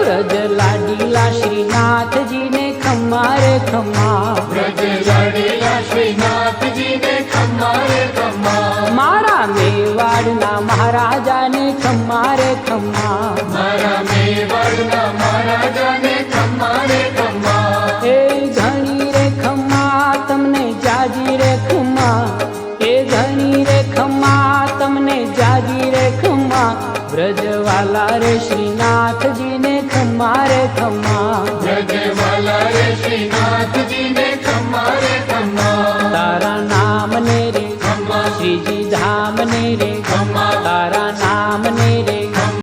વ્રજ લાડીલા શ્રીનાથજી ને ખમ્મા રે ખમ્મા, વ્રજ લાડીલા શ્રીનાથજી ને ખમ્મા રે ખમ્મા, મારા મેવાડના મહારાજાને ખમ્મા રે ખમ્મા, મારા મેવાડના મહારાજાને ખમ્મા રે ખમ્મા. એ ઘણી રે ખમ્મા તમને જાજી રે ખમ્મા, એ ઘણી રે ખમ્મા તમને જાજી રે ખમ્મા, વ્રજવાલા રે શ્રીનાથજી ને ખમ્મા રે ખમ્મા, વ્રજવાલા રે શ્રીનાથજી ને ખમ્મા રે ખમ્મા. તારા નામ ને રે ખમ્મા શ્રીજી ધામ ને રે, ખમ્મા તારા નામ ને રે